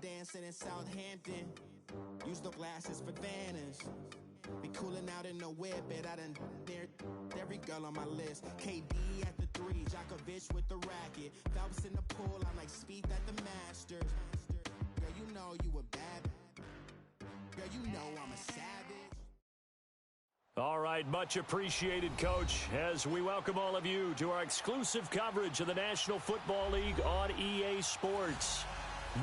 dancing in Southampton. Use the glasses for Vanish. Be cooling out in the whip, and I done dared every girl on my list. KD at the 3, Djokovic with the racket. Phelps in the pool, I'm like Speed at the Masters. Girl, you know you a bad. Girl, you know I'm a savage. All right, much appreciated, Coach, as we welcome all of you to our exclusive coverage of the National Football League on EA Sports.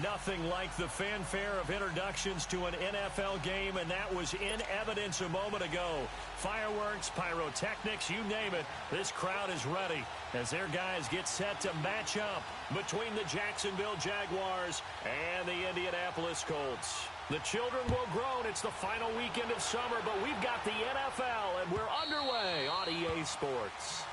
Nothing like the fanfare of introductions to an NFL game, and that was in evidence a moment ago. Fireworks, pyrotechnics, you name it, this crowd is ready as their guys get set to match up between the Jacksonville Jaguars and the Indianapolis Colts. The children will groan. It's the final weekend of summer, but we've got the NFL, and we're underway on EA Sports.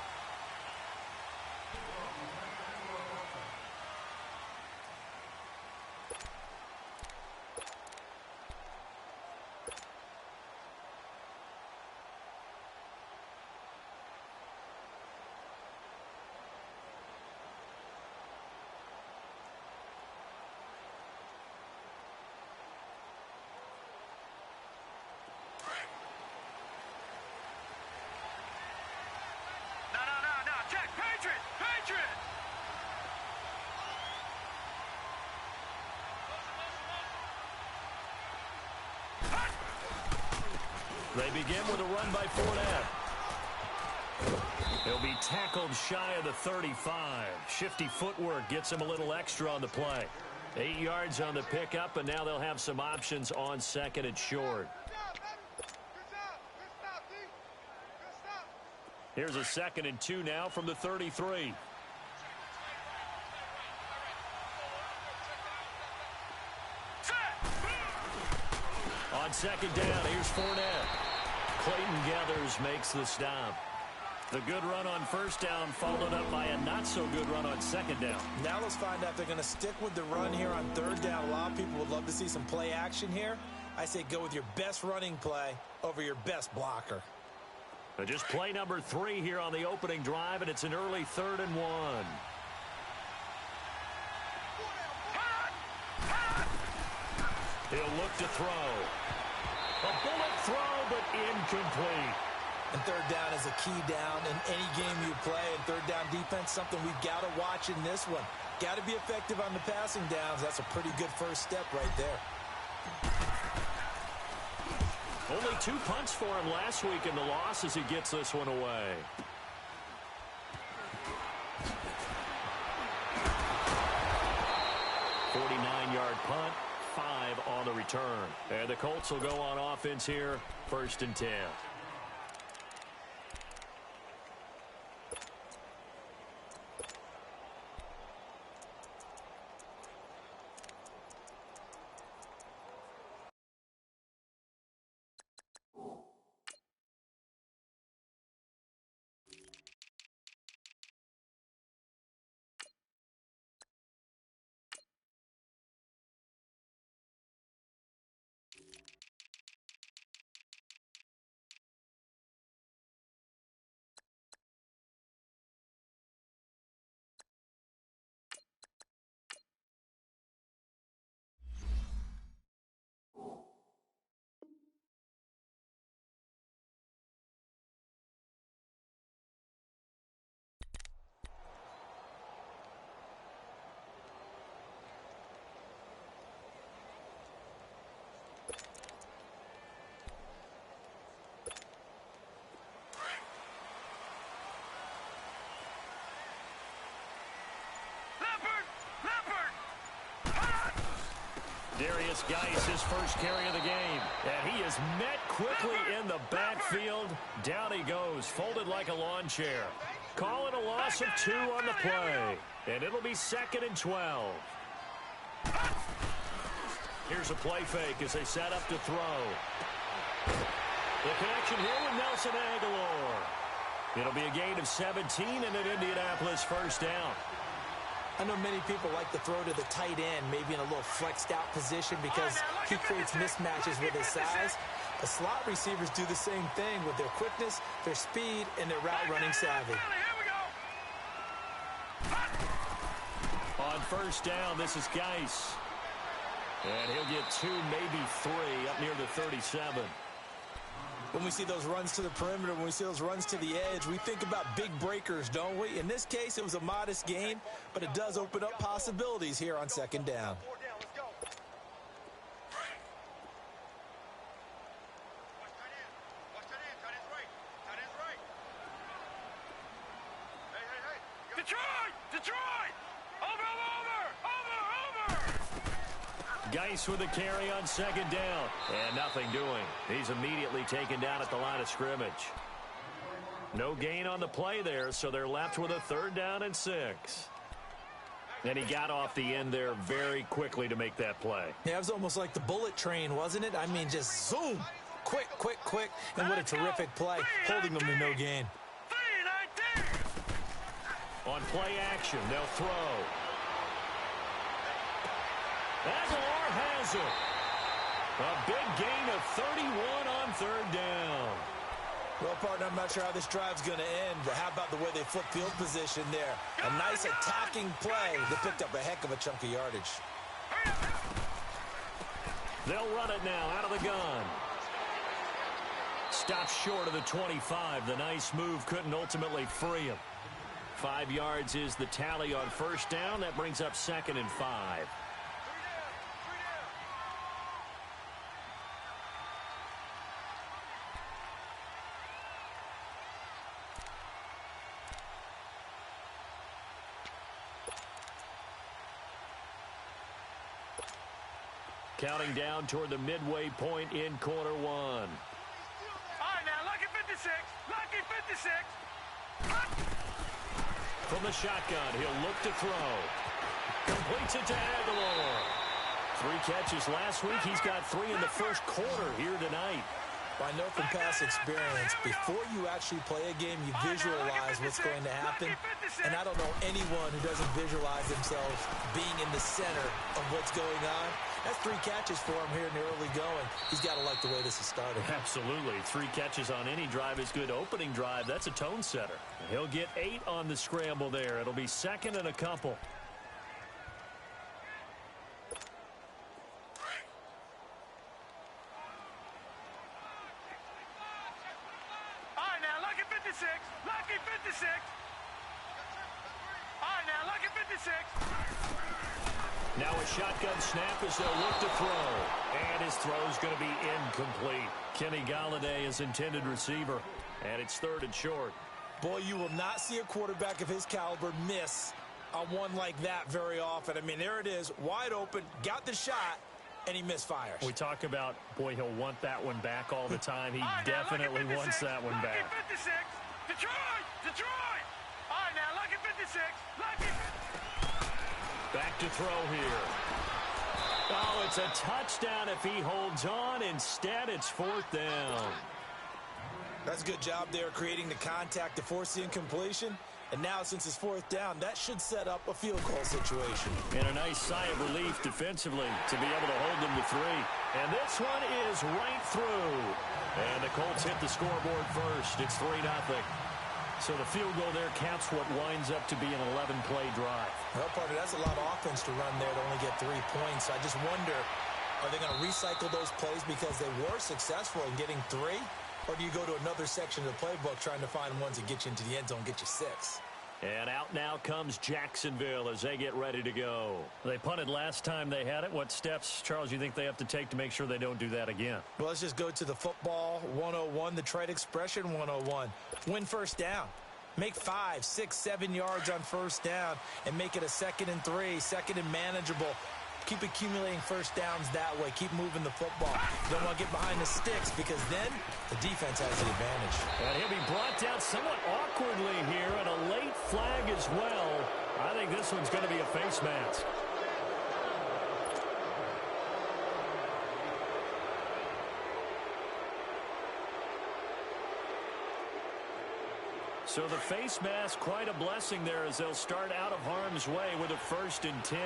They begin with a run by Fournette. He'll be tackled shy of the 35. Shifty footwork gets him a little extra on the play. 8 yards on the pickup, and now they'll have some options on second and short. Here's a 2nd and 2 now from the 33. On 2nd down, here's Fournette. Clayton Gathers makes the stop. The good run on 1st down followed up by a not-so-good run on 2nd down. Now let's find out if they're going to stick with the run here on 3rd down. A lot of people would love to see some play action here. I say go with your best running play over your best blocker. Just play number 3 here on the opening drive, and it's an early 3rd and 1. He'll look to throw. A bullet throw, but incomplete. And 3rd down is a key down in any game you play. And 3rd down defense, something we've got to watch in this one. Got to be effective on the passing downs. That's a pretty good first step right there. Only 2 punts for him last week in the loss as he gets this one away. .49-yard punt, 5 on the return. And the Colts will go on offense here, 1st and 10. Darius Geis, his first carry of the game. And he is met quickly in the backfield. Down he goes, folded like a lawn chair. Calling a loss of 2 on the play. And it'll be 2nd and 12. Here's a play fake as they set up to throw. The connection here with Nelson Agholor. It'll be a gain of 17 and an Indianapolis 1st down. I know many people like to throw to the tight end, maybe in a little flexed out position because he creates mismatches with his size. The slot receivers do the same thing with their quickness, their speed, and their route running savvy. On 1st down, this is Geis. And he'll get 2, maybe 3, up near the 37. When we see those runs to the perimeter, when we see those runs to the edge, we think about big breakers, don't we? In this case, it was a modest gain, but it does open up possibilities here on second down. Geis with the carry on second down. And nothing doing. He's immediately taken down at the line of scrimmage. No gain on the play there, so they're left with a 3rd down and 6. And he got off the end there very quickly to make that play. Yeah, it was almost like the bullet train, wasn't it? I mean, just zoom. Quick, quick, quick. And what a terrific play, holding them to no gain. On play action, they'll throw. Aguilar has it. A big gain of 31 on 3rd down. Well, partner, I'm not sure how this drive's going to end, but how about the way they flip field position there? A nice attacking play that picked up a heck of a chunk of yardage. They'll run it now out of the gun. Stops short of the 25. The nice move couldn't ultimately free him. 5 yards is the tally on 1st down. That brings up 2nd and 5. Counting down toward the midway point in quarter 1. All right, now, lucky 56. Lucky 56. From the shotgun, he'll look to throw. Completes it to Aguilar. 3 catches last week. He's got 3 in the first quarter here tonight. I know from past experience, before you actually play a game, you visualize what's going to happen. And I don't know anyone who doesn't visualize themselves being in the center of what's going on. That's 3 catches for him here in the early going. He's got to like the way this is started. Absolutely. 3 catches on any drive is good. Opening drive, that's a tone setter. He'll get 8 on the scramble there. It'll be 2nd and a couple. Lucky 56. All right, now, lucky 56. Now a shotgun snap as they'll look to throw. And his throw's going to be incomplete. Kenny Golladay is intended receiver. And it's 3rd and short. Boy, you will not see a quarterback of his caliber miss on one like that very often. I mean, there it is, wide open, got the shot, and he misfires. We talk about, boy, he'll want that one back all the time. He definitely wants that one back. Lucky 56. Detroit! Detroit! All right, now, lucky 56. Lucky. Back to throw here. Oh, it's a touchdown if he holds on. Instead, it's 4th down. That's a good job there creating the contact to force the incompletion. And now, since it's 4th down, that should set up a field goal situation. And a nice sigh of relief defensively to be able to hold them to 3. And this one is right through. And the Colts hit the scoreboard first. It's 3-0. So the field goal there counts what winds up to be an 11-play drive. Well, partner, that's a lot of offense to run there to only get 3 points. I just wonder, are they going to recycle those plays because they were successful in getting 3? Or do you go to another section of the playbook trying to find ones that get you into the end zone, get you 6? And out now comes Jacksonville as they get ready to go. They punted last time they had it. What steps, Charles, you think they have to take to make sure they don't do that again? Well, let's just go to the football 101, the trade expression 101. Win 1st down. Make 5, 6, 7 yards on 1st down and make it a 2nd and 3, 2nd and manageable. Keep accumulating 1st downs that way. Keep moving the football. You don't want to get behind the sticks because then the defense has the advantage. And he'll be brought down somewhat awkwardly here, and a late flag as well. I think this one's going to be a face mask. So the face mask, quite a blessing there as they'll start out of harm's way with a 1st and 10.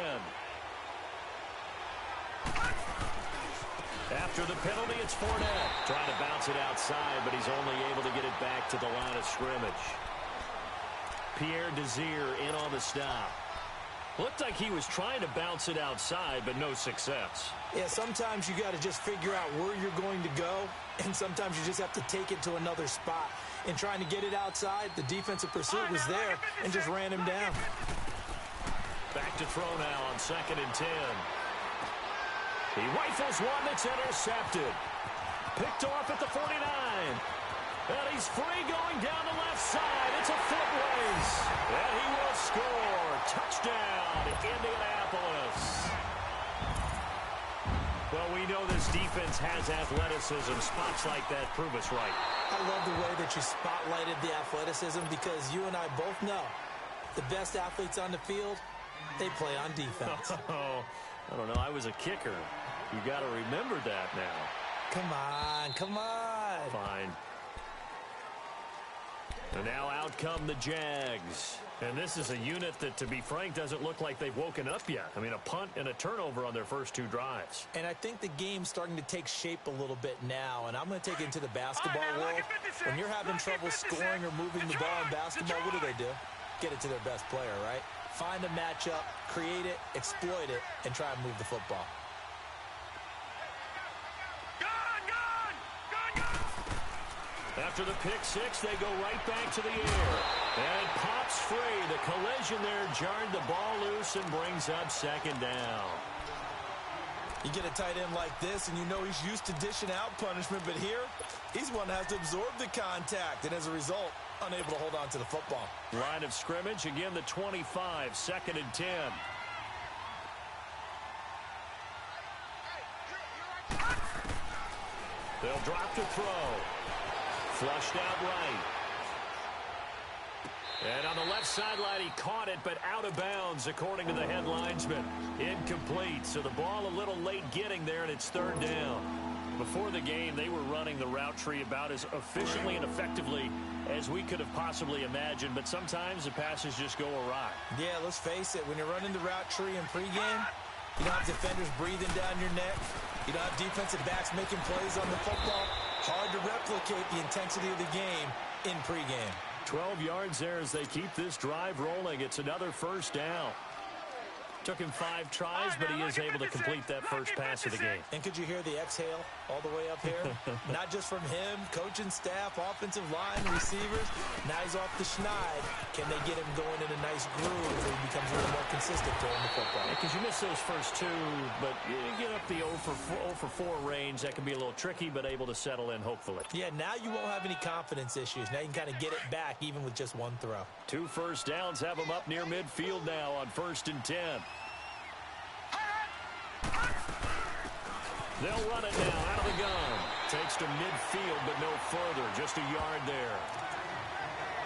After the penalty, it's Fournette. Trying to bounce it outside, but he's only able to get it back to the line of scrimmage. Pierre Desir in on the stop. Looked like he was trying to bounce it outside, but no success. Yeah, sometimes you got to just figure out where you're going to go, and sometimes you just have to take it to another spot. In trying to get it outside, the defensive pursuit was there and just ran him down. Back to throw now on 2nd and 10. He rifles one that's intercepted. Picked off at the 49. And he's free going down the left side. It's a foot race. And he will score. Touchdown, Indianapolis. Well, we know this defense has athleticism. Spots like that prove us right. I love the way that you spotlighted the athleticism because you and I both know the best athletes on the field, they play on defense. Oh, I don't know. I was a kicker. You got to remember that now. Come on, come on. Fine. And now out come the Jags. And this is a unit that, to be frank, doesn't look like they've woken up yet. I mean, a punt and a turnover on their first 2 drives. And I think the game's starting to take shape a little bit now. And I'm going to take it into the basketball world. When you're having trouble scoring or moving the ball in basketball, what do? Get it to their best player, right? Find a matchup, create it, exploit it, and try and move the football. After the pick 6, they go right back to the air. And it pops free. The collision there jarred the ball loose and brings up 2nd down. You get a tight end like this, and you know he's used to dishing out punishment, but here, he's one that has to absorb the contact, and as a result, unable to hold on to the football. Line of scrimmage, again the 25, 2nd and 10. They'll drop to throw. Flushed out right. And on the left sideline, he caught it, but out of bounds, according to the head linesman. Incomplete, so the ball a little late getting there, and it's 3rd down. Before the game, they were running the route tree about as efficiently and effectively as we could have possibly imagined, but sometimes the passes just go awry. Yeah, let's face it, when you're running the route tree in pregame, you don't have defenders breathing down your neck. You don't have defensive backs making plays on the football. Hard to replicate the intensity of the game in pregame. 12 yards there as they keep this drive rolling. It's another 1st down. Took him 5 tries, but he is able to complete that first pass of the game. And could you hear the exhale all the way up here? Not just from him, coaching staff, offensive line, receivers. Now he's off the schneid. Can they get him going in a nice groove so he becomes a little more consistent throwing the football? Because you miss those first 2, but you get up the 0 for 4 range. That can be a little tricky, but able to settle in, hopefully. Yeah, now you won't have any confidence issues. Now you can kind of get it back even with just 1 throw. 2 first downs have him up near midfield now on 1st and 10. They'll run it now out of the gun. Takes to midfield, but no further. Just a yard there.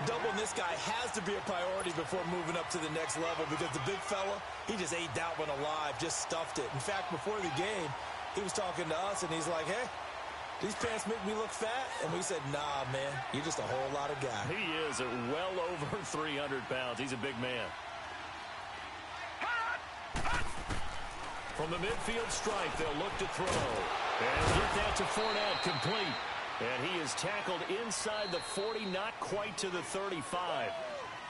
Doubling this guy has to be a priority before moving up to the next level because the big fella, he just ate that one alive, just stuffed it. In fact, before the game, he was talking to us, and he's like, hey, these pants make me look fat? And we said, nah, man, you're just a whole lot of guy. He is at well over 300 pounds. He's a big man. From the midfield stripe, they'll look to throw. And get that to Fournette, complete. And he is tackled inside the 40, not quite to the 35.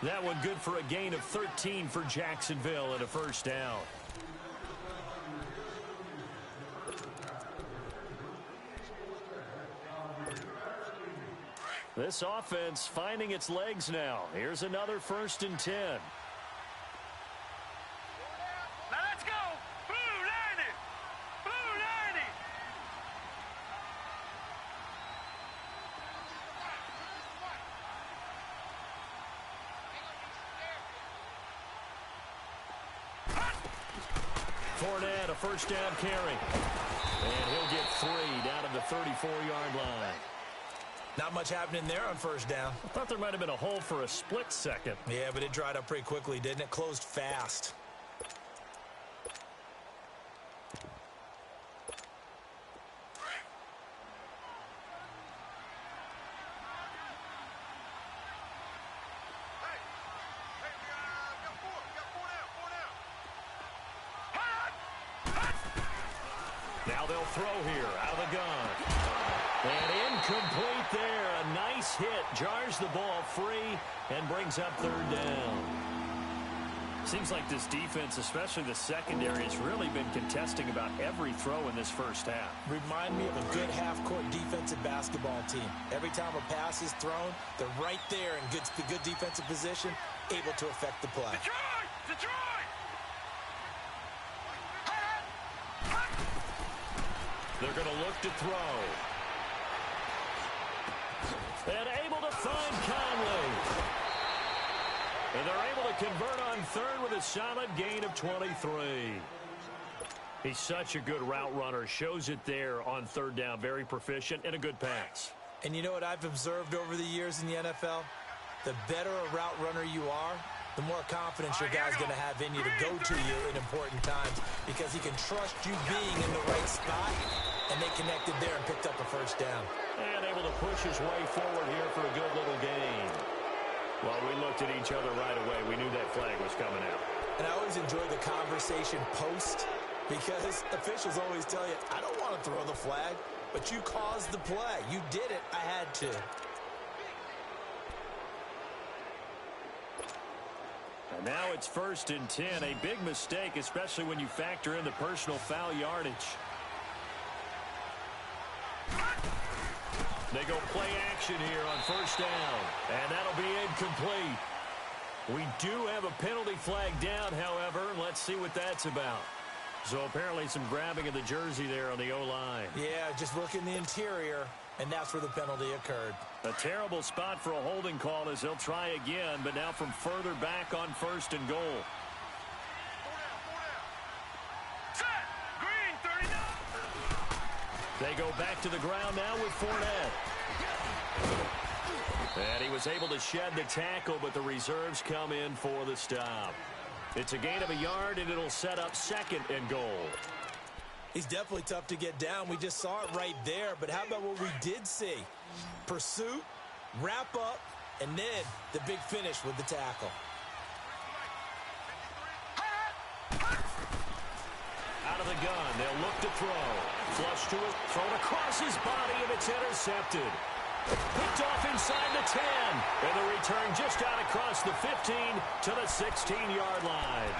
That one good for a gain of 13 for Jacksonville and a 1st down. This offense finding its legs now. Here's another 1st and 10. Fournette, a 1st down carry. And he'll get 3 down to the 34-yard line. Not much happening there on 1st down. I thought there might have been a hole for a split second. Yeah, but it dried up pretty quickly, didn't it? Closed fast. Now they'll throw here out of the gun. And incomplete there. A nice hit. Jars the ball free and brings up 3rd down. Seems like this defense, especially the secondary, has really been contesting about every throw in this first half. Remind me of a good half-court defensive basketball team. Every time a pass is thrown, they're right there in good defensive position, able to affect the play. Detroit! Detroit! They're going to look to throw. And able to find Conley. And they're able to convert on third with a solid gain of 23. He's such a good route runner. Shows it there on third down. Very proficient and a good pass. And you know what I've observed over the years in the NFL? The better a route runner you are, the more confidence your guy's going to have in you to go to you in important times because he can trust you being in the right spot, and they connected there and picked up a first down. And able to push his way forward here for a good little gain. Well, we looked at each other right away. We knew that flag was coming out. And I always enjoy the conversation post because officials always tell you, I don't want to throw the flag, but you caused the play. You did it. I had to. And now it's 1st and 10. A big mistake, especially when you factor in the personal foul yardage. They go play action here on first down, and that'll be incomplete. We do have a penalty flag down, however. Let's see what that's about. So apparently some grabbing of the jersey there on the O-line. Yeah, just look in the interior, and that's where the penalty occurred. A terrible spot for a holding call as they'll try again, but now from further back on 1st and goal. Set! Green, 39! They go back to the ground now with Fournette. And he was able to shed the tackle, but the reserves come in for the stop. It's a gain of a yard, and it'll set up 2nd and goal. He's definitely tough to get down. We just saw it right there, but how about what we did see? Pursuit, wrap up, and then the big finish with the tackle. Out of the gun, they'll look to throw. Flush to it, thrown across his body, and it's intercepted. Picked off inside the 10, and the return just out across the 15 to the 16-yard line.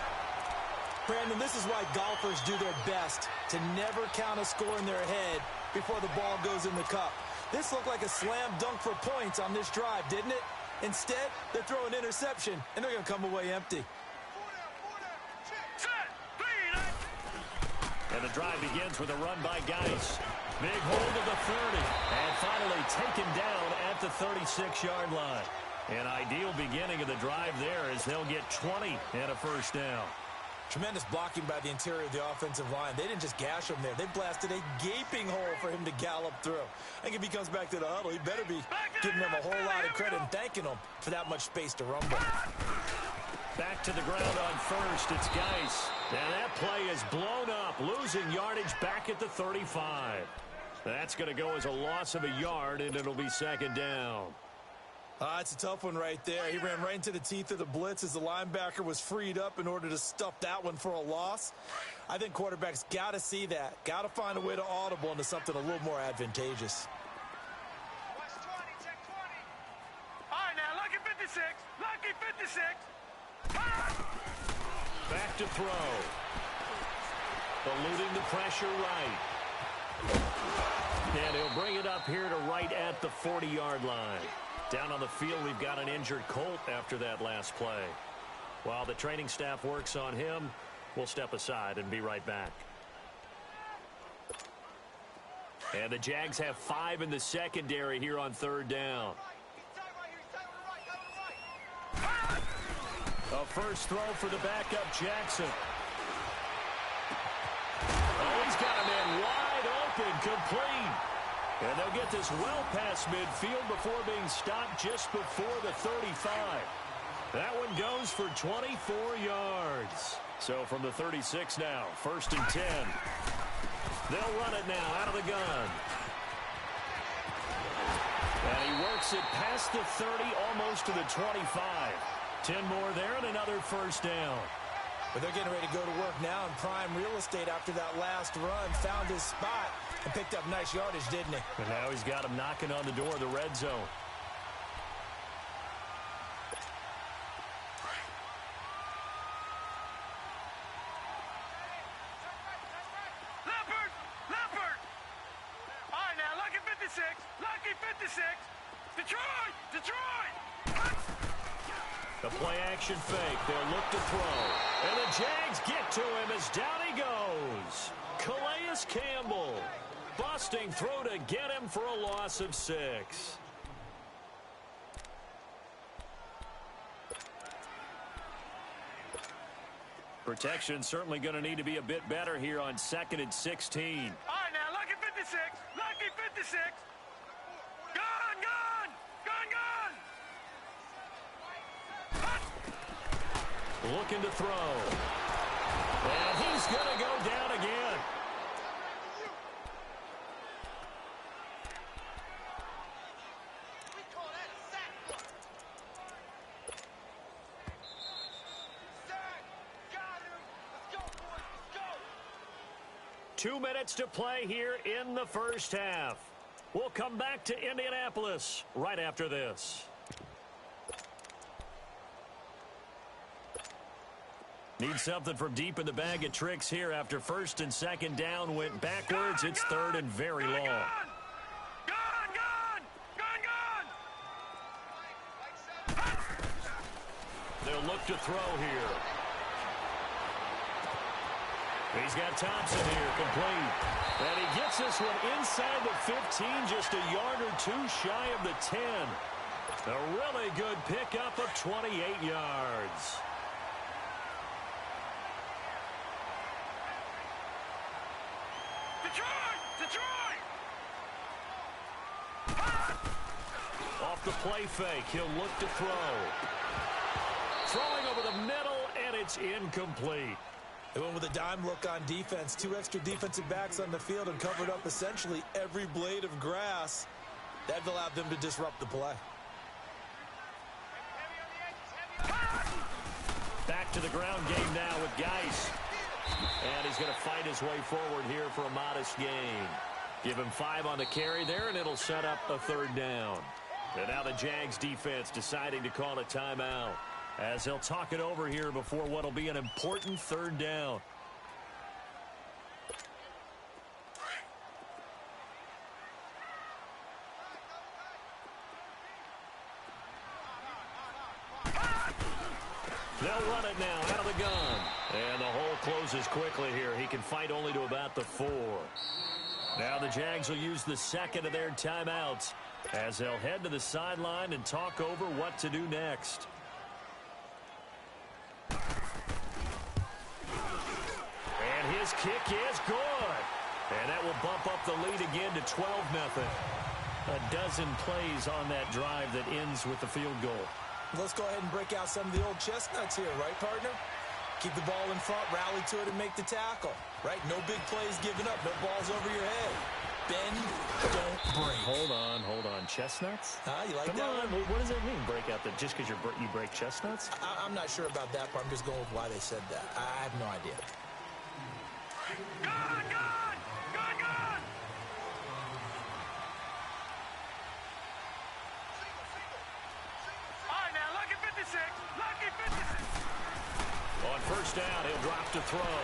Brandon, this is why golfers do their best to never count a score in their head before the ball goes in the cup. This looked like a slam dunk for points on this drive, didn't it? Instead, they're throwing interception, and they're going to come away empty. And the drive begins with a run by Geis. Big hold of the 30, and finally taken down at the 36-yard line. An ideal beginning of the drive there as they'll get 20 and a first down. Tremendous blocking by the interior of the offensive line. They didn't just gash him there. They blasted a gaping hole for him to gallop through. I think if he comes back to the huddle, he better be giving them a whole lot of credit and thanking them for that much space to rumble. Back to the ground on first. It's Geis. And that play is blown up, losing yardage back at the 35. That's going to go as a loss of a yard, and it'll be 2nd down. It's a tough one right there. He ran right into the teeth of the blitz as the linebacker was freed up in order to stuff that one for a loss. I think quarterbacks got to see that. Got to find a way to audible into something a little more advantageous. Watch 20, check 20. All right, now, lucky 56. Lucky 56. Back to throw. Eluding the pressure right. And he'll bring it up here to right at the 40-yard line. Down on the field, we've got an injured Colt after that last play. While the training staff works on him, we'll step aside and be right back. And the Jags have 5 in the secondary here on 3rd down. A first throw for the backup, Jackson. Oh, he's got a man wide open, complete. And they'll get this well past midfield before being stopped just before the 35. That one goes for 24 yards. So from the 36 now, 1st and 10. They'll run it now out of the gun. And he works it past the 30, almost to the 25. 10 more there and another first down. But they're getting ready to go to work now in prime real estate after that last run. Found his spot and picked up nice yardage, didn't he? And now he's got him knocking on the door of the red zone. 56. Lucky 56. Detroit! Detroit! The play-action fake. They'll look to throw. And the Jags get to him as down he goes. Calais Campbell busting through to get him for a loss of 6. Protection certainly going to need to be a bit better here on 2nd and 16. All right, now, Lucky 56. Lucky 56. Gun, gun! Gun, gun! Looking to throw. And he's going to go down again. We call that a sack. Sack! Got him! Let's go, boys! Let's go! 2 minutes to play here in the first half. We'll come back to Indianapolis right after this. Need something from deep in the bag of tricks here after 1st and 2nd down went backwards. It's 3rd and very long. Gun, gun! Gun, gun! They'll look to throw here. He's got Thompson here, complete. And he gets this one inside the 15, just a yard or 2 shy of the 10. A really good pickup of 28 yards. Detroit! Detroit! Off the play fake, he'll look to throw. Throwing over the middle, and it's incomplete. They went with a dime look on defense. 2 extra defensive backs on the field and covered up essentially every blade of grass. That allowed them to disrupt the play. Back to the ground game now with Geis. And he's going to fight his way forward here for a modest gain. Give him 5 on the carry there, and it'll set up a 3rd down. And now the Jags defense deciding to call a timeout, as they'll talk it over here before what will be an important 3rd down. They'll run it now out of the gun. And the hole closes quickly here. He can fight only to about the 4. Now the Jags will use the 2nd of their timeouts as they'll head to the sideline and talk over what to do next. And his kick is good. And that will bump up the lead again to 12-0. A dozen plays on that drive that ends with the field goal. Let's go ahead and break out some of the old chestnuts here, right, partner? Keep the ball in front, rally to it, and make the tackle, right? No big plays given up, no balls over your head. Bend, don't break. Hold on. Chestnuts? You like Come that on. one? What does that mean, break out? That just because you break chestnuts? I'm not sure about that part. I'm just going with why they said that. I have no idea. Gun, gun! Gun, gun! All right, now, Lucky 56. Lucky 56. On 1st down, he'll drop to throw.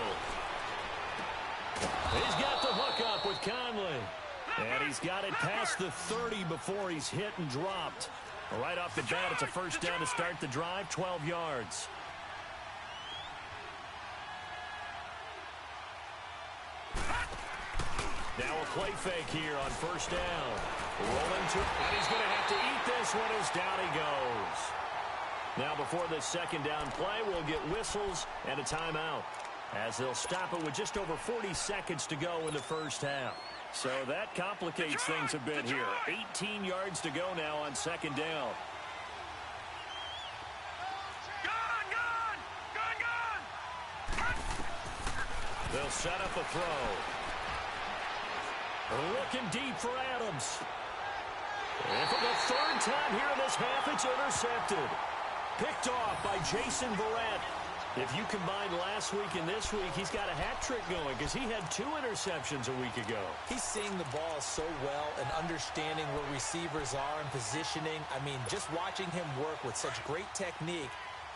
He's got the hook up with Conley. And he's got it past the 30 before he's hit and dropped. Right off the bat, it's a 1st down to start the drive, 12 yards. Now a play fake here on 1st down. Rolling to, and he's going to have to eat this one as down he goes. Now before this 2nd down play, we'll get whistles and a timeout, as they'll stop it with just over 40 seconds to go in the first half. So that complicates things a bit here. 18 yards to go now on 2nd down. Gun, gun! Gun, gun! They'll set up a throw. Looking deep for Adams. And for the 3rd time here in this half, it's intercepted. Picked off by Jason Verrett. If you combine last week and this week, he's got a hat trick going because he had 2 interceptions a week ago. He's seeing the ball so well and understanding where receivers are and positioning. I mean, just watching him work with such great technique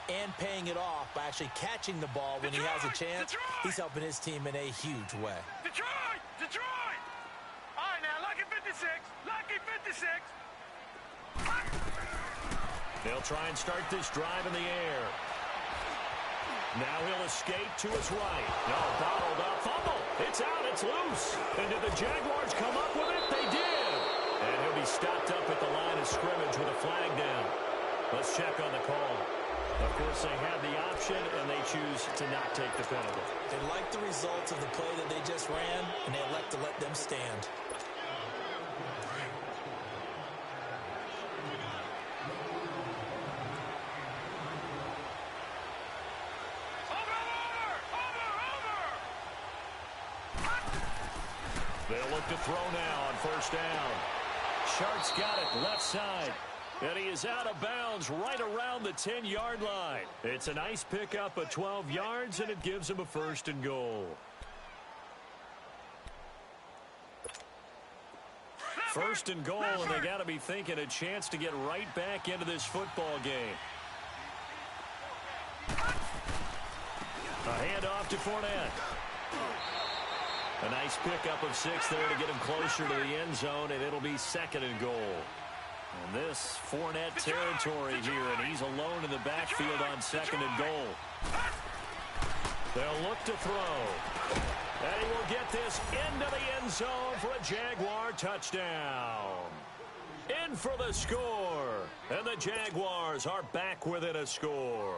and paying it off by actually catching the ball when he has a chance, he's helping his team in a huge way. Detroit! Detroit! All right, now, Lucky 56. 56. Lucky 56. They'll try and start this drive in the air. Now he'll escape to his right. No, bottled up. Fumble. It's out. It's loose. And did the Jaguars come up with it? They did. And he'll be stopped up at the line of scrimmage with a flag down. Let's check on the call. Of course, they have the option, and they choose to not take the penalty. They like the results of the play that they just ran, and they elect to let them stand. They'll look to throw now on first down. Sharks got it left side. And he is out of bounds right around the 10-yard line. It's a nice pickup of 12 yards, and it gives him a first and goal. First and goal, and they got to be thinking a chance to get right back into this football game. A handoff to Fournette. A nice pickup of 6 there to get him closer to the end zone, and it'll be second and goal. And this Fournette territory here, and he's alone in the backfield on second and goal. They'll look to throw. And he will get this into the end zone for a Jaguar touchdown. In for the score. And the Jaguars are back within a score.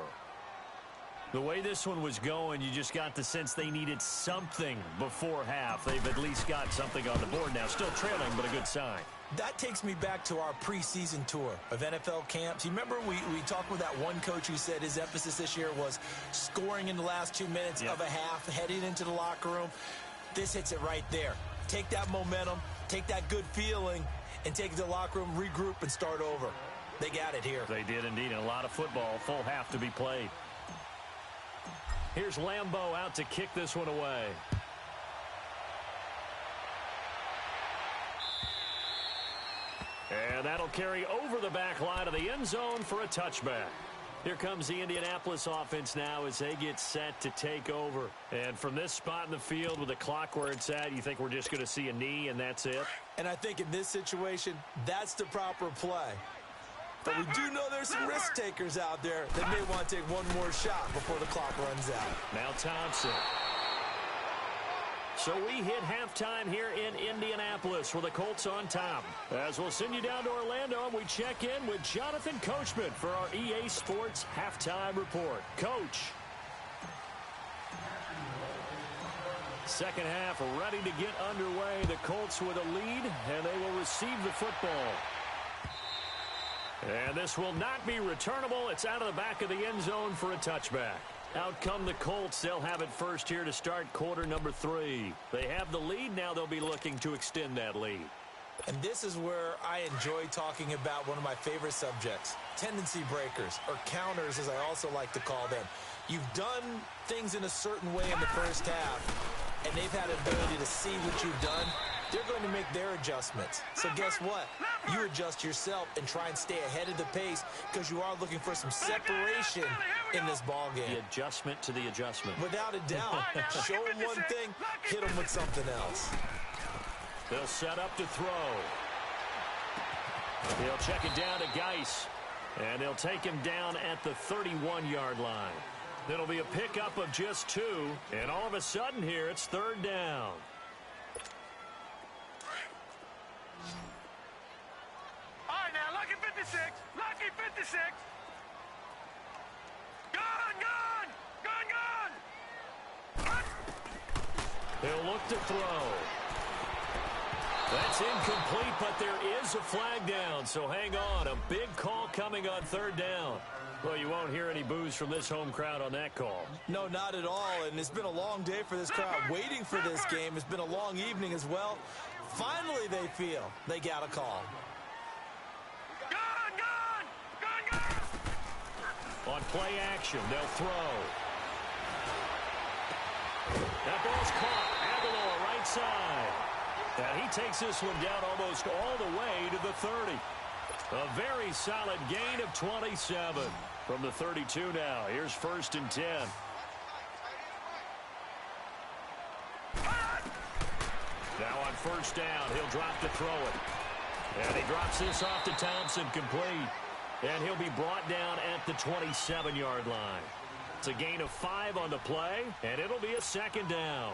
The way this one was going, you just got the sense they needed something before half. They've at least got something on the board now. Still trailing, but a good sign. That takes me back to our preseason tour of NFL camps. You remember we talked with that one coach who said his emphasis this year was scoring in the last 2 minutes of a half, heading into the locker room. This hits it right there. Take that momentum, take that good feeling, and take it to the locker room, regroup, and start over. They got it here. They did indeed, and a lot of football, full half to be played. Here's Lambeau out to kick this one away. And that'll carry over the back line of the end zone for a touchback. Here comes the Indianapolis offense now as they get set to take over. And from this spot in the field with the clock where it's at, you think we're just going to see a knee and that's it? And I think in this situation, that's the proper play. But we do know there's some risk takers out there that may want to take one more shot before the clock runs out. Now Thompson. So we hit halftime here in Indianapolis with the Colts on top. As we'll send you down to Orlando, and we check in with Jonathan Coachman for our EA Sports Halftime Report. Coach. Second half ready to get underway. The Colts with a lead, and they will receive the football. And this will not be returnable. It's out of the back of the end zone for a touchback. Out come the Colts. They'll have it first here to start quarter number 3. They have the lead. Now they'll be looking to extend that lead. And this is where I enjoy talking about one of my favorite subjects, tendency breakers, or counters as I also like to call them. You've done things in a certain way in the first half, and they've had an ability to see what you've done. They're going to make their adjustments. So guess what? You adjust yourself and try and stay ahead of the pace because you are looking for some separation in this ball game. The adjustment to the adjustment. Without a doubt. Show them one thing, hit them with something else. They'll set up to throw. They'll check it down to Geis. And they'll take him down at the 31-yard line. It'll be a pickup of just 2. And all of a sudden here, it's third down. All right, now, lucky 56. Lucky 56. Gone, gone. Gone, gone. They'll look to throw. That's incomplete, but there is a flag down, so hang on. A big call coming on third down. Well, you won't hear any boos from this home crowd on that call. No, not at all, and it's been a long day for this crowd waiting for this game. It's been a long evening as well. Finally, they feel they got a call. Gone, gone. Gone, gone. On play action, they'll throw. That ball's caught. Aguilar right side. And he takes this one down almost all the way to the 30. A very solid gain of 27 from the 32 now. Here's first and 10. Now on first down, he'll drop to throw it. And he drops this off to Thompson, complete. And he'll be brought down at the 27-yard line. It's a gain of 5 on the play, and it'll be a second down.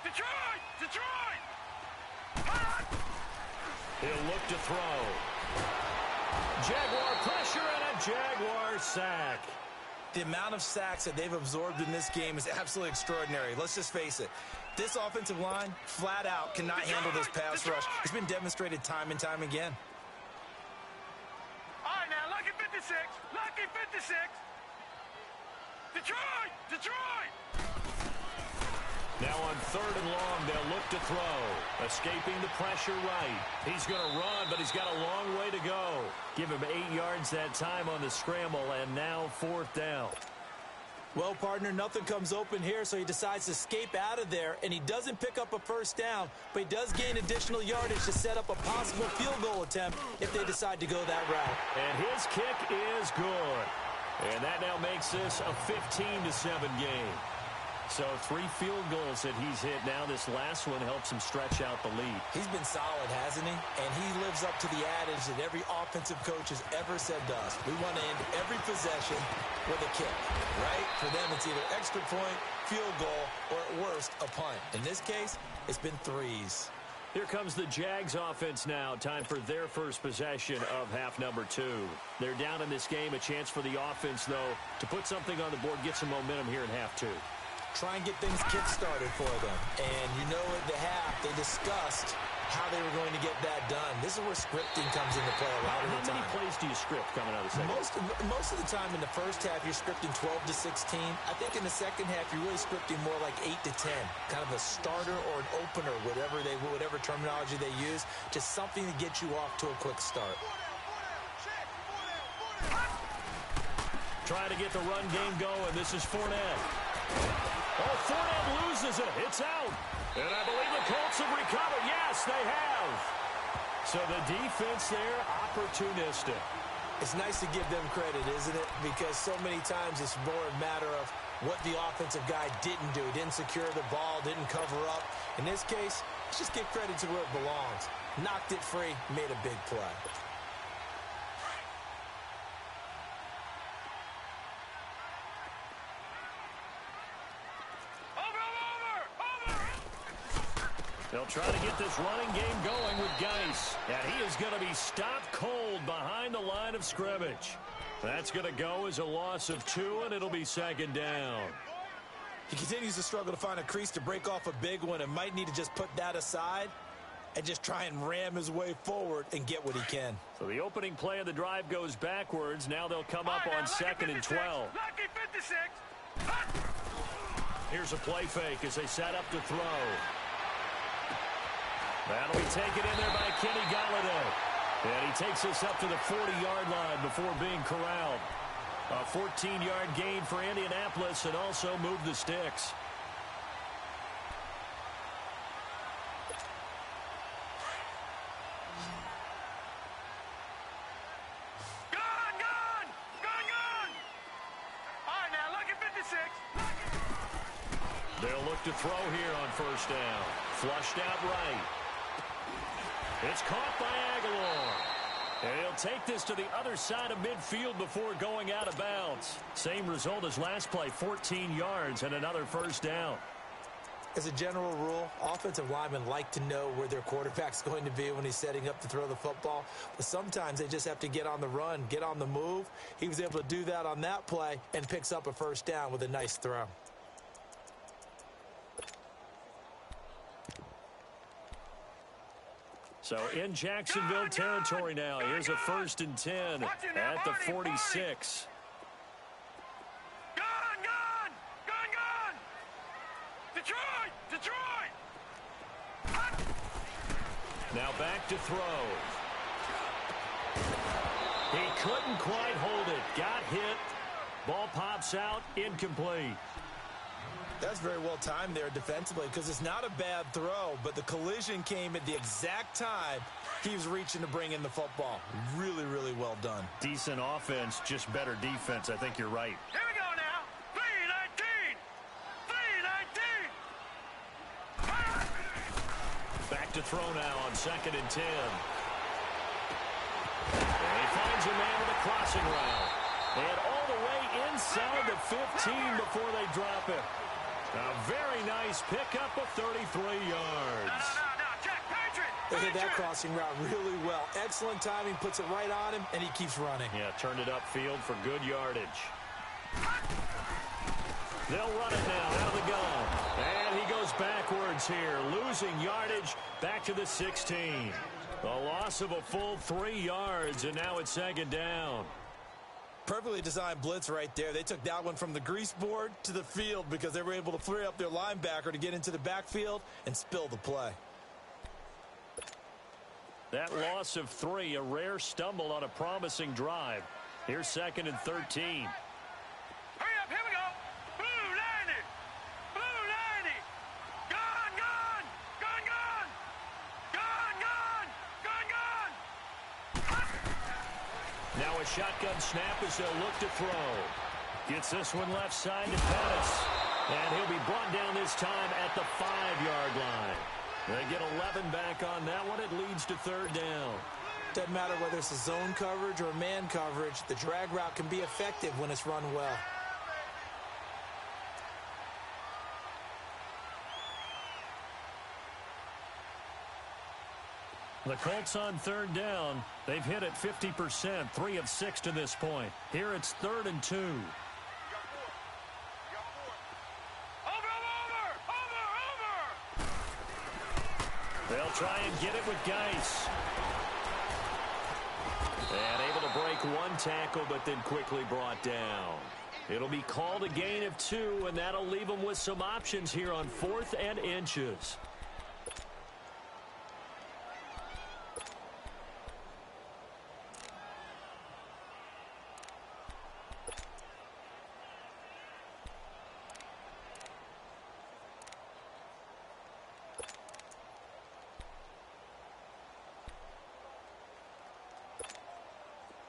Detroit! Detroit! He'll look to throw. Jaguar pressure and a Jaguar sack. The amount of sacks that they've absorbed in this game is absolutely extraordinary. Let's just face it. This offensive line, flat out, cannot handle this pass rush. It's been demonstrated time and time again. All right, now, lucky 56. Lucky 56. Detroit! Detroit! Now on third and long, they'll look to throw. Escaping the pressure right. He's going to run, but he's got a long way to go. Give him 8 yards that time on the scramble, and now fourth down. Well, partner, nothing comes open here, so he decides to escape out of there, and he doesn't pick up a first down, but he does gain additional yardage to set up a possible field goal attempt if they decide to go that route. And his kick is good. And that now makes this a 15-7 game. So 3 field goals that he's hit now. This last one helps him stretch out the lead. He's been solid, hasn't he? And he lives up to the adage that every offensive coach has ever said to us. We want to end every possession with a kick, right? For them, it's either extra point, field goal, or at worst, a punt. In this case, it's been 3s. Here comes the Jags offense now. Time for their first possession of half number 2. They're down in this game. A chance for the offense, though, to put something on the board, get some momentum here in half 2. Try and get things kick-started for them. And you know at the half, they discussed how they were going to get that done. This is where scripting comes into play a lot of the time. How many plays do you script coming out of the second? Most of the time in the first half, you're scripting 12 to 16. I think in the second half, you're really scripting more like 8 to 10. Kind of a starter or an opener, whatever terminology they use. Just something to get you off to a quick start. Trying to get the run game going. This is Fournette. Oh, Fournette loses it. It's out. And I believe the Colts have recovered. Yes, they have. So the defense there, opportunistic. It's nice to give them credit, isn't it? Because so many times it's more a matter of what the offensive guy didn't do. Didn't secure the ball, didn't cover up. In this case, let's just give credit to where it belongs. Knocked it free, made a big play. They'll try to get this running game going with Geis. And he is going to be stopped cold behind the line of scrimmage. That's going to go as a loss of 2, and it'll be second down. He continues to struggle to find a crease to break off a big one and might need to just put that aside and just try and ram his way forward and get what he can. So the opening play of the drive goes backwards. Now they'll come up on second and 12. Lucky 56. Here's a play fake as they set up to throw. That'll be taken in there by Kenny Golladay. And he takes us up to the 40-yard line before being corralled. A 14-yard gain for Indianapolis and also moved the sticks. Gone! All right, now, lucky 56. They'll look to throw here on first down. Flushed out right. It's caught by Aguilar. And he'll take this to the other side of midfield before going out of bounds. Same result as last play, 14 yards and another first down. As a general rule, offensive linemen like to know where their quarterback's going to be when he's setting up to throw the football. But sometimes they just have to get on the run, get on the move. He was able to do that on that play and picks up a first down with a nice throw. So in Jacksonville territory now. Here's a 1st and 10 at the 46. Gone! Detroit! Now back to throw. He couldn't quite hold it. Got hit. Ball pops out. Incomplete. That's very well timed there defensively because it's not a bad throw, but the collision came at the exact time he was reaching to bring in the football. Really, really well done. Decent offense, just better defense. I think you're right. Here we go now. 3 back to throw now on 2nd and 10. And he finds a man with a crossing route. And all the way inside the 15 before they drop it. A very nice pickup of 33 yards. They hit that crossing route really well. Excellent timing, puts it right on him, and he keeps running. Yeah, turned it upfield for good yardage. They'll run it now out of the gun. And he goes backwards here, losing yardage back to the 16. A loss of a full 3 yards, and now it's 2nd down. Perfectly designed blitz right there. They took that one from the grease board to the field because they were able to free up their linebacker to get into the backfield and spill the play. That loss of 3, a rare stumble on a promising drive. Here's 2nd and 13. Hurry up, here we go. Blue 90. Blue 90. Gone, gone. Gone, gone. Gone, gone. Gone, gone. Now a shotgun snap as they'll look to throw. Gets this one left side to Pettis. And he'll be brought down this time at the 5-yard line. They get 11 back on that one. It leads to 3rd down. Doesn't matter whether it's a zone coverage or man coverage. The drag route can be effective when it's run well. The Colts on 3rd down. They've hit it 50%, 3 of 6 to this point. Here it's 3rd and 2. They'll try and get it with Geis. And able to break one tackle, but then quickly brought down. It'll be called a gain of 2, and that'll leave them with some options here on 4th and inches.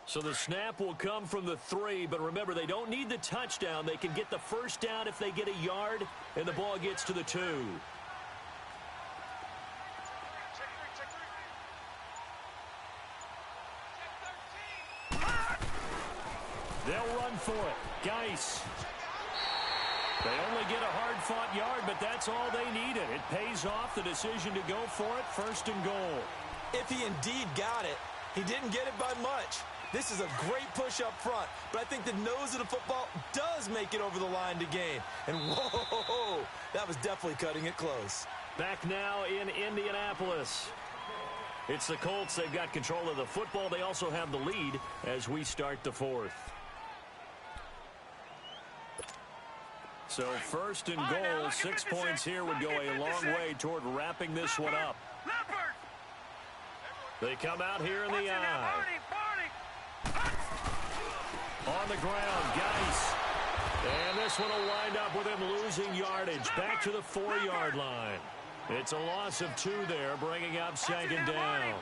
So the snap will come from the 3, but remember, they don't need the touchdown. They can get the 1st down if they get a yard, and the ball gets to the 2. They'll run for it. Geis. They only get a hard-fought yard, but that's all they needed. It pays off the decision to go for it, 1st and goal. If he indeed got it, he didn't get it by much. This is a great push up front, but I think the nose of the football does make it over the line to gain. And whoa, that was definitely cutting it close. Back now in Indianapolis. It's the Colts. They've got control of the football. They also have the lead as we start the 4th. So 1st and goal, 6 points here would go a long way toward wrapping this one up. They come out here in the eye. On the ground, Geis. And this one will wind up with him losing yardage back to the 4-yard line. It's a loss of 2 there, bringing up 2nd down.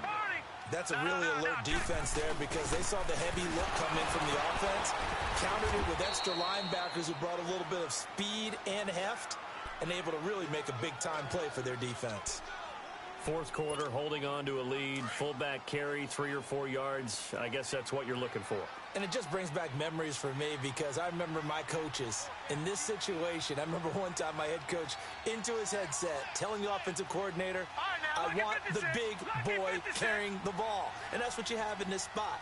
That's a really alert defense there because they saw the heavy look come in from the offense, countered it with extra linebackers who brought a little bit of speed and heft, and able to really make a big-time play for their defense. 4th quarter, holding on to a lead, fullback carry, 3 or 4 yards. I guess that's what you're looking for. And it just brings back memories for me because I remember my coaches in this situation. I remember one time my head coach into his headset telling the offensive coordinator, I want the big boy carrying the ball. And that's what you have in this spot.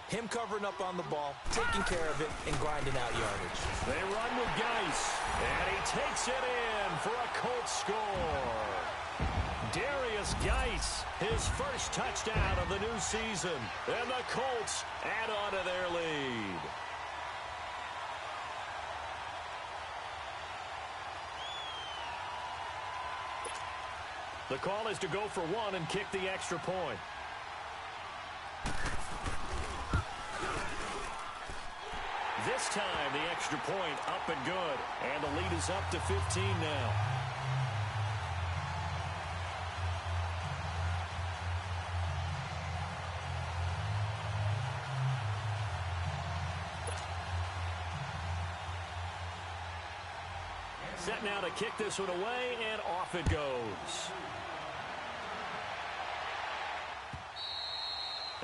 Him covering up on the ball, taking care of it, and grinding out yardage. They run with Geis, and he takes it in for a Colts score. Darius Geis, his 1st touchdown of the new season. And the Colts add on to their lead. The call is to go for 1 and kick the extra point. This time, the extra point up and good. And the lead is up to 15 now. Set now to kick this one away, and off it goes.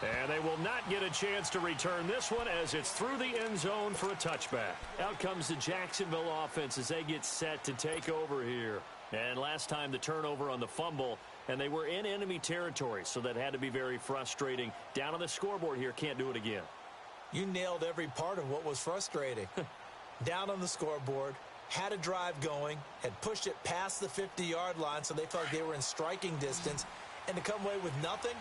And they will not get a chance to return this one as it's through the end zone for a touchback. Out comes the Jacksonville offense as they get set to take over here. And last time the turnover on the fumble, and they were in enemy territory, so that had to be very frustrating. Down on the scoreboard here, can't do it again. You nailed every part of what was frustrating. Down on the scoreboard, had a drive going, had pushed it past the 50-yard line so they felt like they were in striking distance, and to come away with nothing,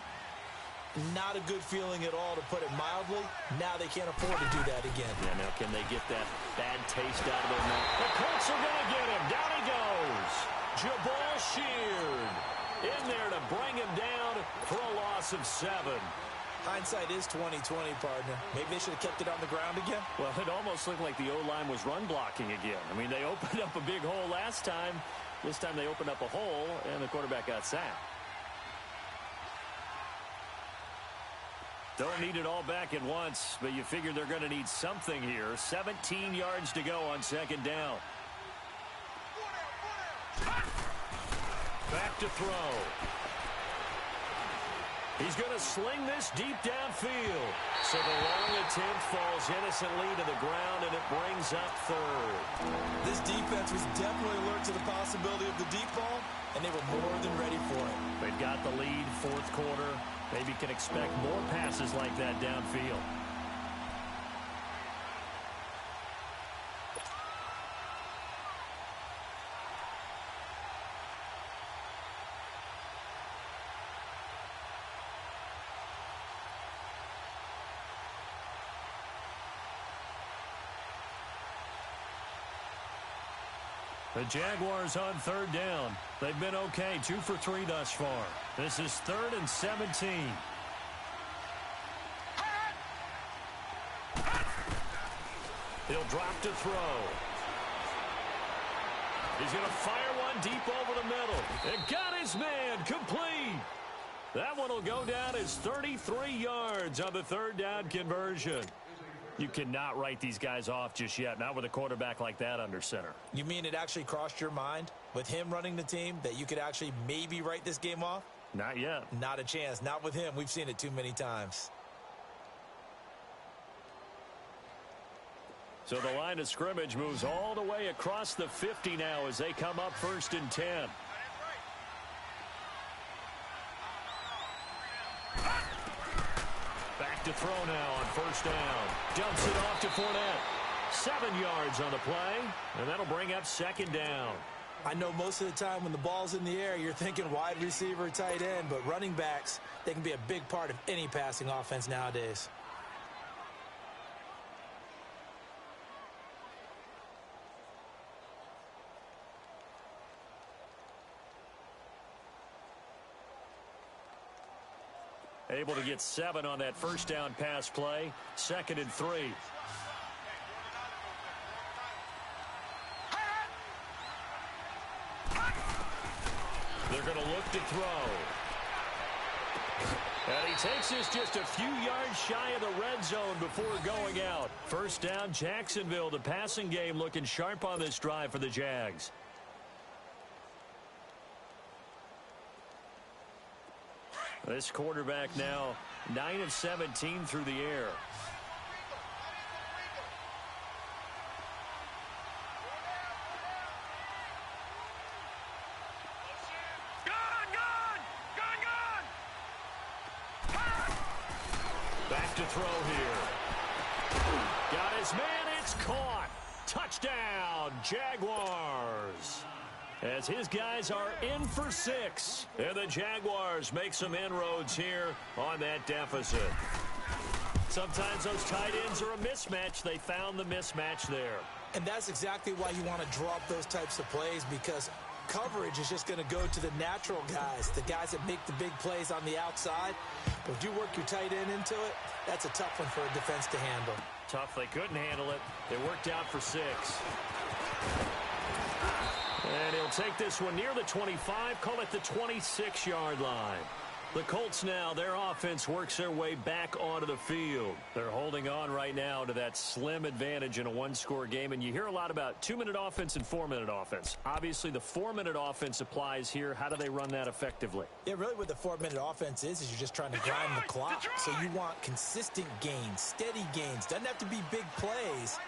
not a good feeling at all, to put it mildly. Now they can't afford to do that again. Yeah, now can they get that bad taste out of their mouth? The Colts are going to get him. Down he goes. Jabal Sheard in there to bring him down for a loss of 7. Hindsight is 20/20, partner. Maybe they should have kept it on the ground again. Well, it almost looked like the O-line was run blocking again. I mean, they opened up a big hole last time. This time they opened up a hole, and the quarterback got sacked. Don't need it all back at once, but you figure they're going to need something here. 17 yards to go on second down. Back to throw. He's going to sling this deep downfield. So the long attempt falls innocently to the ground, and it brings up third. This defense was definitely alert to the possibility of the deep ball, and they were more than ready for it. They've got the lead, fourth quarter. Maybe can expect more passes like that downfield. The Jaguars on third down. They've been okay, 2 for 3 thus far. This is 3rd and 17. He'll drop to throw. He's going to fire one deep over the middle. And got his man complete. That one will go down as 33 yards on the third down conversion. You cannot write these guys off just yet, not with a quarterback like that under center. You mean it actually crossed your mind with him running the team that you could actually maybe write this game off? Not yet. Not a chance. Not with him. We've seen it too many times. So the line of scrimmage moves all the way across the 50 now as they come up 1st and 10. Back to throw now on 1st down. Dumps it off to Fournette. 7 yards on the play, and that'll bring up 2nd down. I know most of the time when the ball's in the air, you're thinking wide receiver, tight end, but running backs, they can be a big part of any passing offense nowadays. Able to get 7 on that 1st down pass play. 2nd and 3. They're going to look to throw. And he takes this just a few yards shy of the red zone before going out. 1st down, Jacksonville. The passing game looking sharp on this drive for the Jags. This quarterback now 9 of 17 through the air. Back to throw here. Got his man. It's caught. Touchdown, Jaguars. As his guys are in for 6. And the Jaguars make some inroads here on that deficit. Sometimes those tight ends are a mismatch. They found the mismatch there. And that's exactly why you want to drop those types of plays, because coverage is just going to go to the natural guys, the guys that make the big plays on the outside. But if you work your tight end into it, that's a tough one for a defense to handle. Tough. They couldn't handle it. It worked out for 6. And he'll take this one near the 25, call it the 26-yard line. The Colts now, their offense works their way back onto the field. They're holding on right now to that slim advantage in a one-score game, and you hear a lot about 2-minute offense and 4-minute offense. Obviously, the 4-minute offense applies here. How do they run that effectively? Yeah, really what the 4-minute offense is you're just trying to grind the clock. So you want consistent gains, steady gains. Doesn't have to be big plays,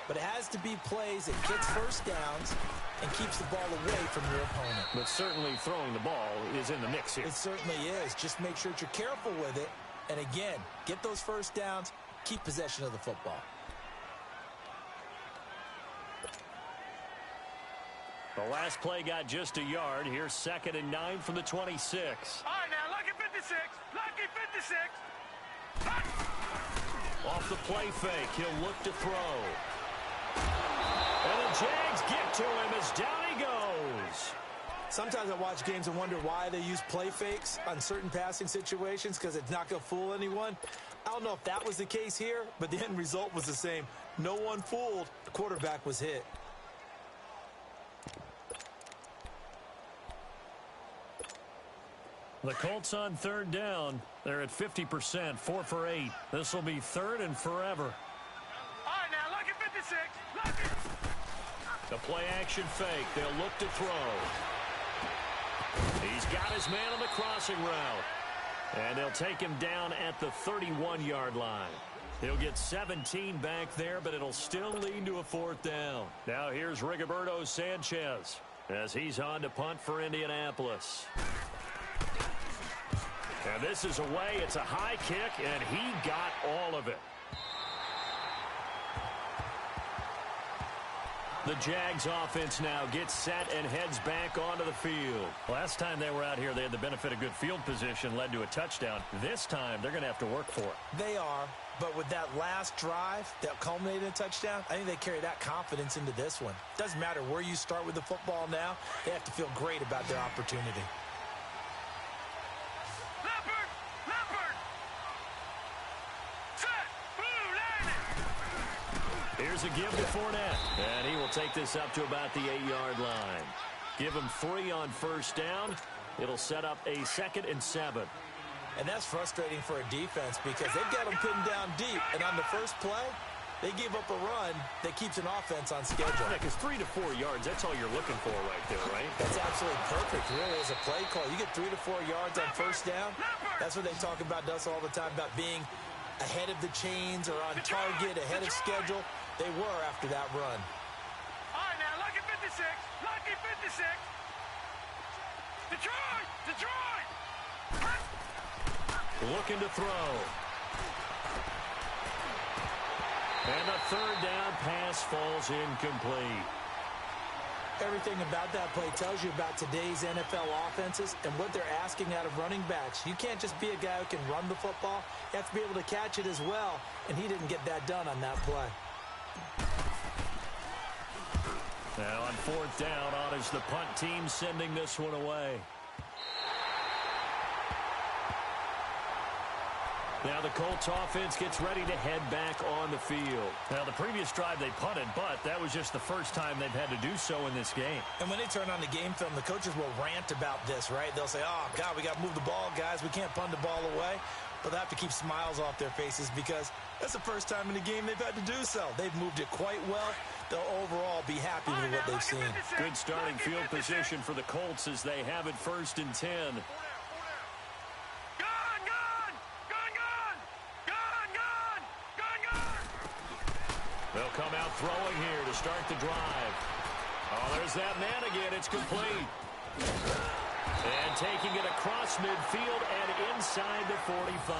but it has to be plays that gets first downs and keeps the ball away from your opponent. But certainly throwing the ball is in the mix here. It certainly is. Just make sure that you're careful with it. And again, get those first downs, keep possession of the football. The last play got just a yard. Here's 2nd and 9 from the 26. All right, now, lucky 56. Lucky 56. Off the play fake, he'll look to throw. And the Jags get to him as down he goes. Sometimes I watch games and wonder why they use play fakes on certain passing situations because it's not going to fool anyone. I don't know if that was the case here, but the end result was the same. No one fooled. The quarterback was hit. The Colts on 3rd down. They're at 50%, 4 for 8. This will be 3rd and forever. All right, now, lucky 56. Lucky. The play action fake. They'll look to throw. He's got his man on the crossing route. And they'll take him down at the 31-yard line. He'll get 17 back there, but it'll still lead to a 4th down. Now here's Rigoberto Sanchez as he's on to punt for Indianapolis. And this is away. It's a high kick, and he got all of it. The Jags offense now gets set and heads back onto the field. Last time they were out here, they had the benefit of good field position, led to a touchdown. This time, they're going to have to work for it. They are, but with that last drive that culminated in a touchdown, I think they carry that confidence into this one. Doesn't matter where you start with the football now, they have to feel great about their opportunity. Here's a give to Fournette, and he will take this up to about the 8-yard line. Give him 3 on 1st down. It'll set up a 2nd and 7. And that's frustrating for a defense because they've got them pinned down deep, and on the first play, they give up a run that keeps an offense on schedule. Yeah, because 3 to 4 yards, that's all you're looking for right there, right? That's absolutely perfect, really, as a play call. You get 3 to 4 yards on 1st down. That's what they talk about, Dust, all the time, about being ahead of the chains or on target, ahead of schedule. They were after that run. All right, now, lucky 56. Lucky 56. Detroit! Detroit! Looking to throw. And the 3rd down pass falls incomplete. Everything about that play tells you about today's NFL offenses and what they're asking out of running backs. You can't just be a guy who can run the football. You have to be able to catch it as well, and he didn't get that done on that play. Now on 4th down, on is the punt team sending this one away. Now the Colts offense gets ready to head back on the field. Now the previous drive they punted, but that was just the first time they've had to do so in this game. And when they turn on the game film, the coaches will rant about this, right? They'll say, oh, God, we got to move the ball, guys. We can't punt the ball away. But they have to keep smiles off their faces because that's the first time in the game they've had to do so. They've moved it quite well. They'll overall be happy with what they've seen. Good starting field position for the Colts as they have it 1st and 10. They'll come out throwing here to start the drive. Oh, there's that man again. It's complete. And taking it across midfield and inside the 45.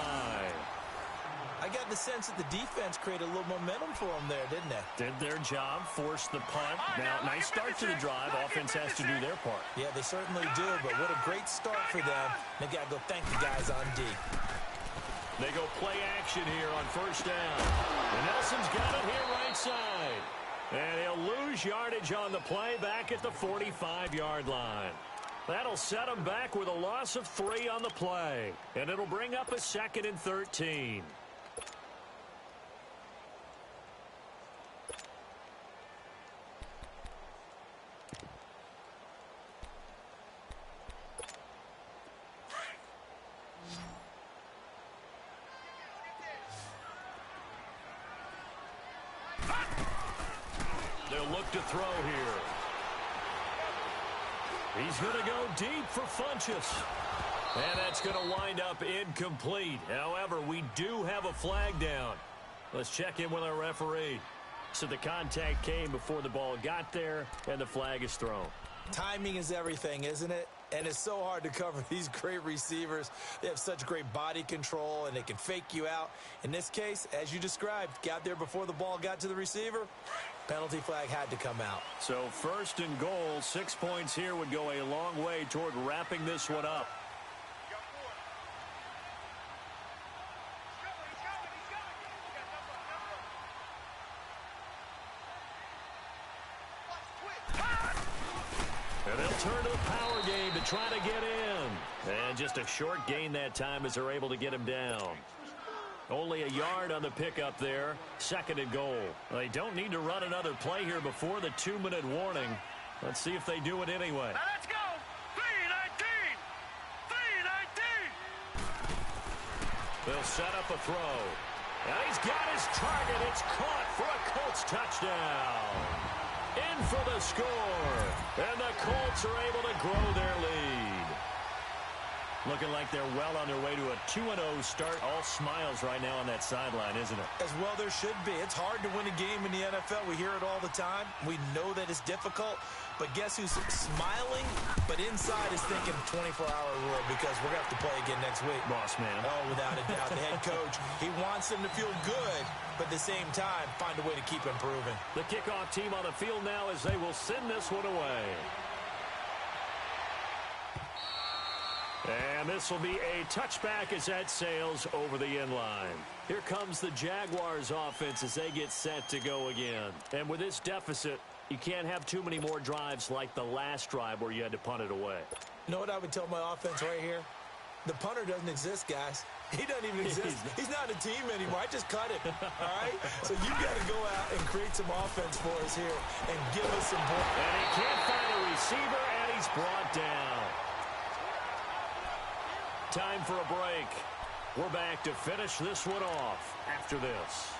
I got the sense that the defense created a little momentum for them there, didn't they? Did their job, forced the punt. Now, nice start to the drive. Offense has to do their part. Yeah, they certainly do, but what a great start for them. They got to go thank the guys on D. They go play action here on 1st down. And Nelson's got it here right side. And he'll lose yardage on the play back at the 45-yard line. That'll set him back with a loss of 3 on the play. And it'll bring up a 2nd and 13. to throw here. He's going to go deep for Funchess. And that's going to wind up incomplete. However, we do have a flag down. Let's check in with our referee. So the contact came before the ball got there, and the flag is thrown. Timing is everything, isn't it? And it's so hard to cover these great receivers. They have such great body control, and they can fake you out. In this case, as you described, got there before the ball got to the receiver. Penalty flag had to come out. So 1st and goal, 6 points here would go a long way toward wrapping this one up. And they'll turn to the power game to try to get in. And just a short gain that time as they're able to get him down. Only a yard on the pickup there. 2nd and goal. They don't need to run another play here before the 2-minute warning. Let's see if they do it anyway. Now let's go. 3-19. 3-19. They'll set up a throw. And he's got his target. It's caught for a Colts touchdown. In for the score. And the Colts are able to grow their lead. Looking like they're well on their way to a 2-0 start. All smiles right now on that sideline, isn't it? As well there should be. It's hard to win a game in the NFL. We hear it all the time. We know that it's difficult. But guess who's smiling? But inside is thinking 24-hour rule because we're going to have to play again next week. Boss man. Oh, without a doubt. The head coach, he wants them to feel good, but at the same time, find a way to keep improving. The kickoff team on the field now as they will send this one away. And this will be a touchback as that sails over the end line. Here comes the Jaguars offense as they get set to go again. And with this deficit, you can't have too many more drives like the last drive where you had to punt it away. You know what I would tell my offense right here? The punter doesn't exist, guys. He doesn't even exist. He's not a team anymore. I just cut him, all right? So you got to go out and create some offense for us here and give us some points. And he can't find a receiver, and he's brought down. Time for a break. We're back to finish this one off after this.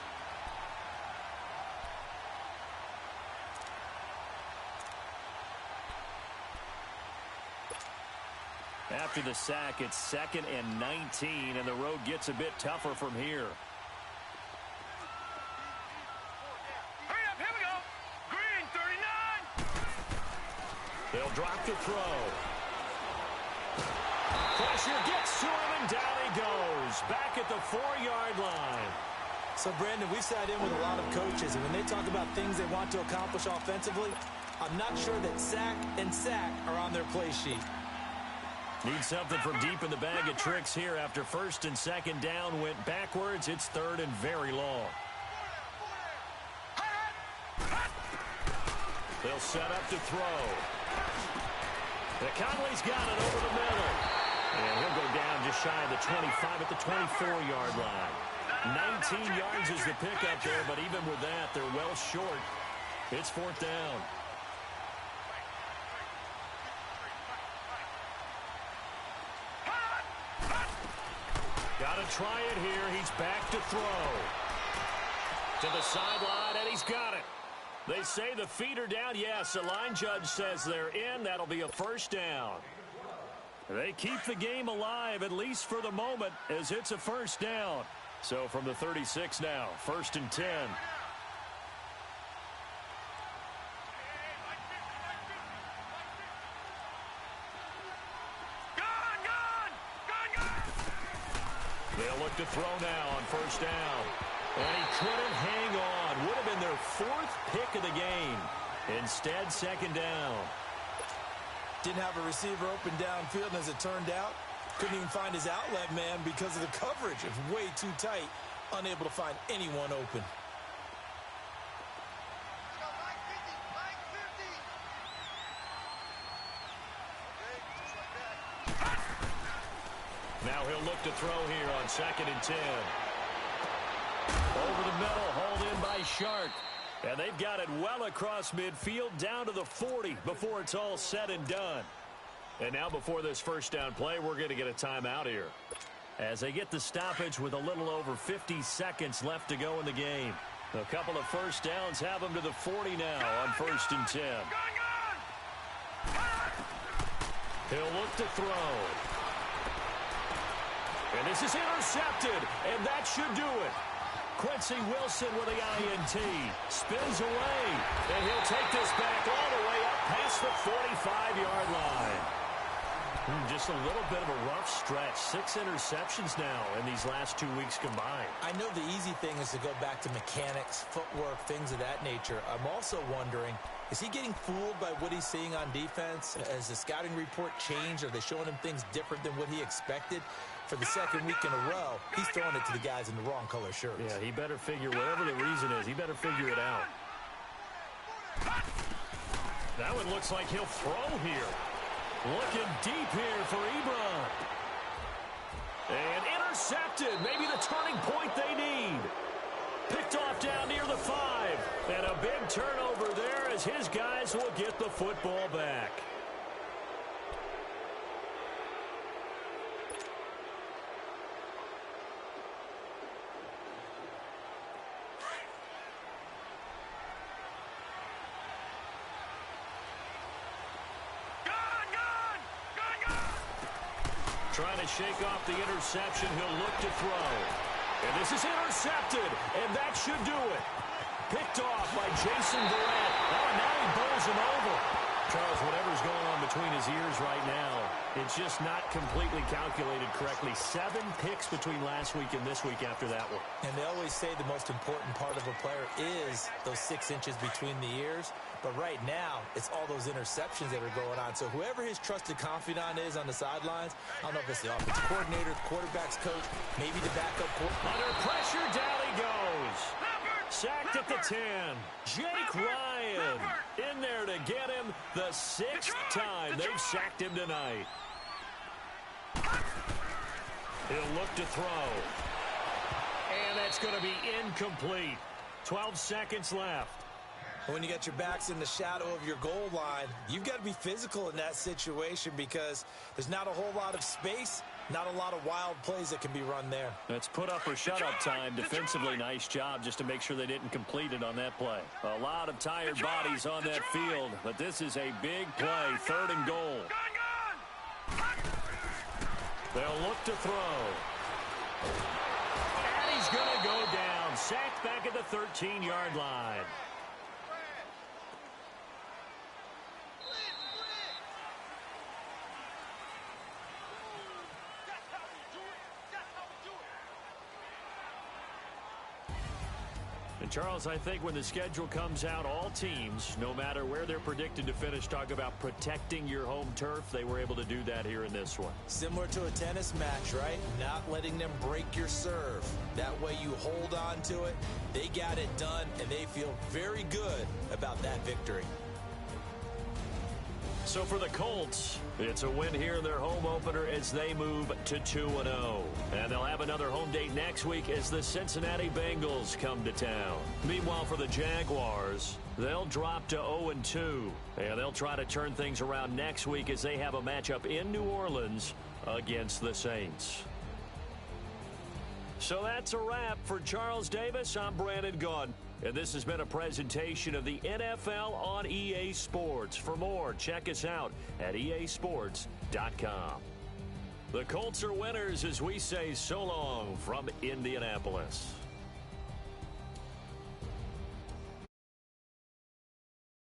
After the sack, it's 2nd and 19, and the road gets a bit tougher from here. Hurry up, here we go. Green, 39. They'll drop the throw. Pressure gets to him, and down he goes. Back at the 4-yard line. So, Brandon, we sat in with a lot of coaches, and when they talk about things they want to accomplish offensively, I'm not sure that sack and sack are on their play sheet. Need something from deep in the bag of tricks here. After 1st and 2nd down went backwards, it's 3rd and very long. They'll set up to throw. Conley's got it over the middle. And he'll go down just shy of the 25 at the 24-yard line. 19 yards is the pickup there, but even with that, they're well short. It's 4th down. Got to try it here. He's back to throw. To the sideline, and he's got it. They say the feet are down. Yes, the line judge says they're in. That'll be a 1st down. They keep the game alive, at least for the moment, as it's a 1st down. So from the 36 now, 1st and 10. They'll look to throw now on 1st down. And he couldn't hang on. Would have been their 4th pick of the game. Instead, 2nd down. Didn't have a receiver open downfield, and as it turned out, couldn't even find his outlet man because of the coverage. It was way too tight, unable to find anyone open. Now he'll look to throw here on 2nd and 10. Over the middle, hauled in by Shark. And they've got it well across midfield down to the 40 before it's all said and done. And now before this 1st down play, we're going to get a timeout here. As they get the stoppage with a little over 50 seconds left to go in the game. A couple of first downs have them to the 40 now on 1st and 10. He'll look to throw. And this is intercepted, and that should do it. Quincy Wilson with the INT. Spins away, and he'll take this back all the way up past the 45-yard line. Just a little bit of a rough stretch. 6 interceptions now in these last 2 weeks combined. I know the easy thing is to go back to mechanics, footwork, things of that nature. I'm also wondering, is he getting fooled by what he's seeing on defense? Has the scouting report changed? Are they showing him things different than what he expected? For the second week in a row, he's throwing it to the guys in the wrong color shirts. Yeah, he better figure, whatever the reason is, he better figure it out. That one looks like he'll throw here. Looking deep here for Ebron. And intercepted. Maybe the turning point they need. Picked off down near the 5. And a big turnover there as his guys will get the football back. Trying to shake off the interception. He'll look to throw. And this is intercepted. And that should do it. Picked off by Jason Verrett. Oh, and now he bowls him over. Charles, whatever's going on between his ears right now, it's just not completely calculated correctly. 7 picks between last week and this week after that one. And they always say the most important part of a player is those 6 inches between the ears. But right now, it's all those interceptions that are going on. So whoever his trusted confidant is on the sidelines, I don't know if it's the offensive coordinator, the quarterback's coach, maybe the backup quarterback. Under pressure, down he goes. Sacked at the 10. Jake Ryan in there to get him the 6th time they've sacked him tonight. He'll look to throw. And that's going to be incomplete. 12 seconds left. When you got your backs in the shadow of your goal line, you've got to be physical in that situation because there's not a whole lot of space, not a lot of wild plays that can be run there. That's put up or shut up time. Defensively, nice job just to make sure they didn't complete it on that play. A lot of tired bodies on that field, but this is a big play. 3rd and goal. They'll look to throw. And he's going to go down. Sacked back at the 13-yard line. And Charles, I think when the schedule comes out, all teams, no matter where they're predicted to finish, talk about protecting your home turf. They were able to do that here in this one. Similar to a tennis match, right? Not letting them break your serve. That way you hold on to it. They got it done, and they feel very good about that victory. So for the Colts, it's a win here in their home opener as they move to 2-0. And they'll have another home date next week as the Cincinnati Bengals come to town. Meanwhile, for the Jaguars, they'll drop to 0-2. And they'll try to turn things around next week as they have a matchup in New Orleans against the Saints. So that's a wrap. For Charles Davis, I'm Brandon Gaudin. And this has been a presentation of the NFL on EA Sports. For more, check us out at easports.com. The Colts are winners as we say so long from Indianapolis.